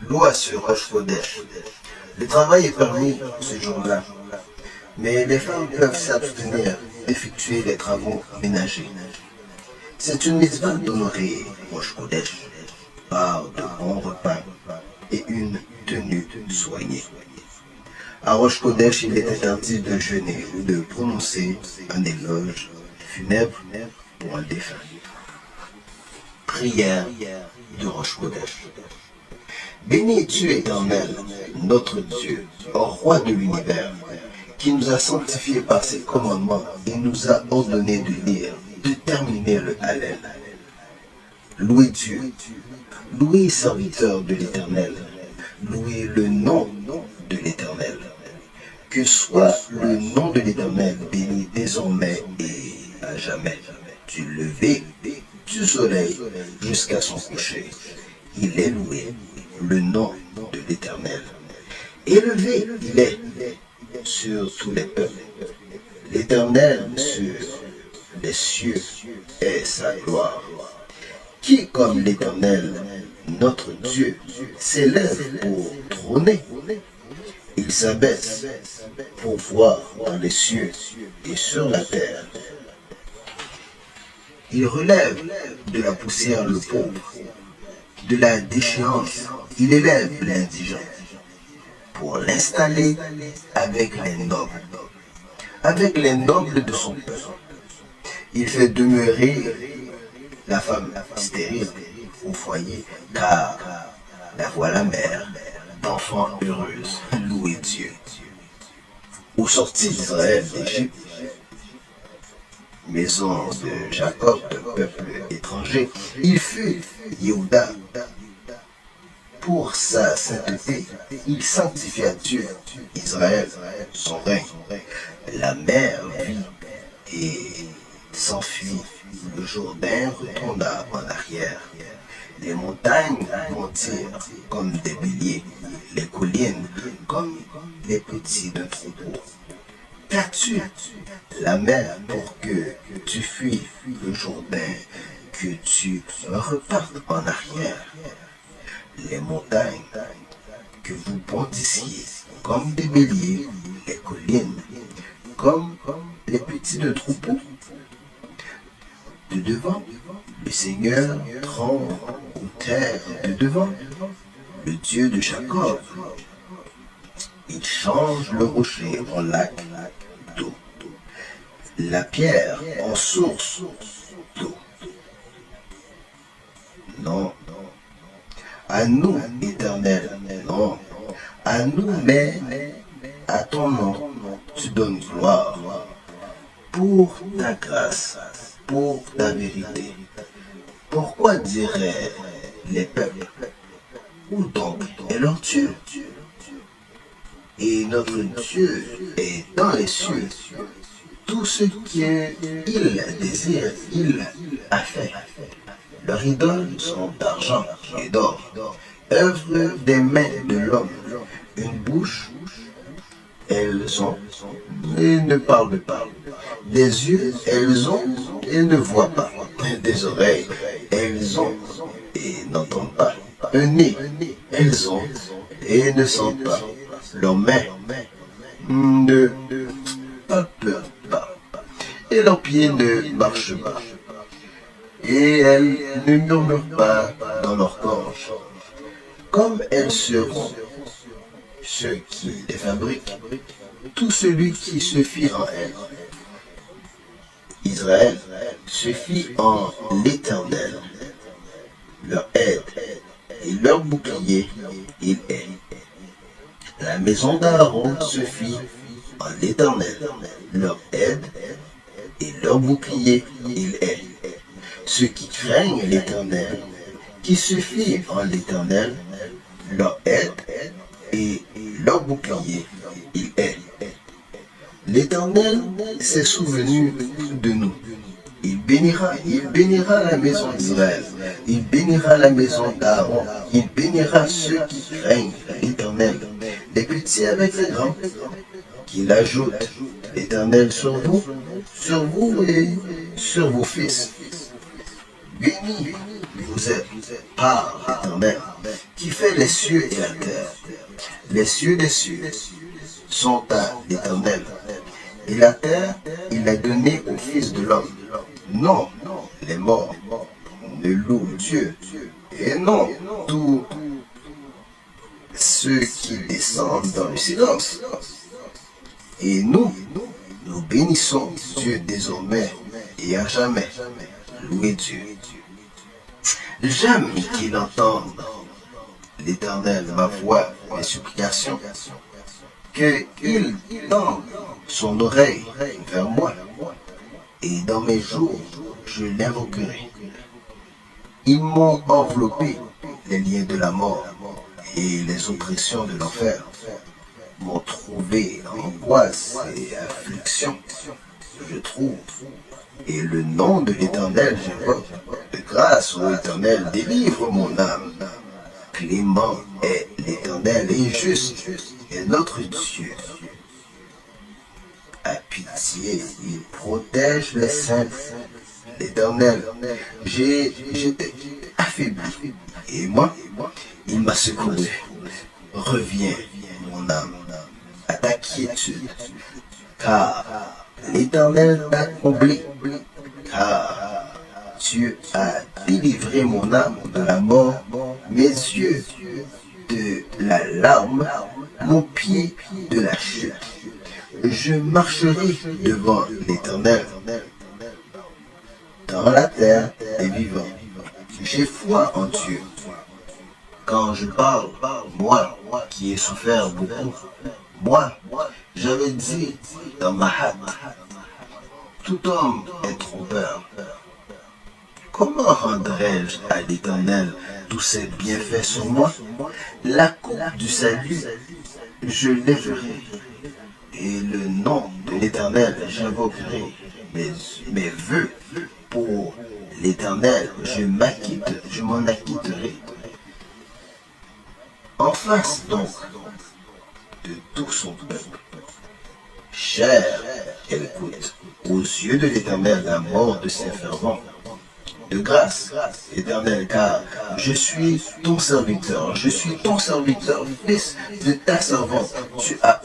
Loi sur Roche-Kodèche. Le travail est permis ce jour-là, mais les femmes peuvent s'abstenir d'effectuer les travaux ménagers. C'est une mitzvah d'honorer Roche-Kodèche par de bons repas et une tenue soignée. À Roche-Kodèche, il est interdit de jeûner ou de prononcer un éloge funèbre pour un défunt. Prière de Roche-Kodèche. Béni es-tu, Éternel, notre Dieu, ô roi de l'univers, qui nous a sanctifiés par ses commandements et nous a ordonné de lire, de terminer le Hallel. Louez Dieu, louez serviteur de l'Éternel, louez le nom de l'Éternel. Que soit le nom de l'Éternel béni désormais et à jamais, du lever du soleil jusqu'à son coucher. Il est loué, le nom de l'Éternel. Élevé il est sur tous les peuples. L'Éternel sur les cieux est sa gloire. Qui comme l'Éternel, notre Dieu, s'élève pour trôner? Il s'abaisse pour voir dans les cieux et sur la terre. Il relève de la poussière le pauvre, de la déchéance, il élève l'indigent, pour l'installer avec les nobles de son peuple. Il fait demeurer la femme stérile au foyer, car la voilà mère d'enfants heureuses. Louez Dieu. Au sorti d'Israël d'Égypte, maison de Jacob, de peuple étranger, il fut Yehuda. Pour sa sainteté, il sanctifia Dieu, Israël, son règne. La mer vit et s'enfuit. Le Jourdain retourna en arrière. Les montagnes montirent comme des béliers, les collines comme les petits d'un troupeau. Qu'as-tu, la mer, pour que tu fuis le Jourdain, que tu repartes en arrière? Les montagnes, que vous bondissiez comme des béliers, les collines comme les petits de troupeau. De devant, le Seigneur tremble aux terres de devant, le Dieu de Jacob. Il change le rocher en lac d'eau, la pierre en source d'eau. Non, à nous, Éternel, non, à nous, mais à ton nom, tu donnes gloire pour ta grâce, pour ta vérité. Pourquoi diraient les peuples, où donc est leur Dieu? Et notre Dieu est dans les cieux. Tout ce qu'il désire, il a fait. Leurs idoles sont d'argent et d'or, œuvre des mains de l'homme. Une bouche, elles ont et ne parlent pas. Des yeux, elles ont et ne voient pas. Des oreilles, elles ont et n'entendent pas. Un nez, elles ont et ne sentent pas. Leurs mains ne palpent pas. Et leurs pieds ne marchent pas. Et elles ne murmurent pas dans leur gorge. Comme elles seront ceux qui les fabriquent, tout celui qui se fie en elles. Israël se fie en l'Éternel, leur aide et leur bouclier, il est. La maison d'Aaron se fie en l'Éternel, leur aide et leur bouclier, il est. Ceux qui craignent l'Éternel, qui se fient en l'Éternel, leur aide et leur bouclier, il est. L'Éternel s'est souvenu de nous. Il bénira la maison d'Israël, il bénira la maison d'Aaron, il bénira ceux qui craignent l'Éternel, les petits avec les grands, qu'il ajoute l'Éternel sur vous et sur vos fils. Béni vous êtes par l'Éternel, qui fait les cieux et la terre. Les cieux des cieux sont à l'Éternel, et la terre, il l'a donnée au Fils de l'homme. Non, les morts ne louent Dieu, et non, tous ceux qui descendent dans le silence. Et nous bénissons Dieu désormais et à jamais. Louez Dieu. J'aime qu'il entende, l'Éternel, ma voix, mes supplications, qu'il tende son oreille vers moi, et dans mes jours, je l'invoquerai. Ils m'ont enveloppé les liens de la mort et les oppressions de l'enfer, m'ont trouvé angoisse et affliction. Je trouve, et le nom de l'Éternel j'invoque. De grâce ô Éternel, délivre mon âme. Clément est l'Éternel et juste est notre Dieu. À pitié, il protège les saints. L'Éternel, j'étais affaibli, et moi, il m'a secouru. Reviens, mon âme, à ta quiétude, car l'Éternel t'a comblé, car tu as délivré mon âme de la mort, mes yeux de la larme, mon pied de la chute. Je marcherai devant l'Éternel dans la terre des vivants. J'ai foi en Dieu. Quand je parle, moi qui ai souffert beaucoup, moi, j'avais dit dans ma hâte, tout homme est trompeur. Comment rendrai-je à l'Éternel tous ses bienfaits sur moi? La coupe du salut, je lèverai, et le nom de l'Éternel, j'invoquerai mes vœux pour l'Éternel, je m'en acquitterai. En face donc de tout son peuple, cher, elle écoute aux yeux de l'Éternel la mort de ses fervents. De grâce, Éternel, car je suis ton serviteur, fils de ta servante. Tu as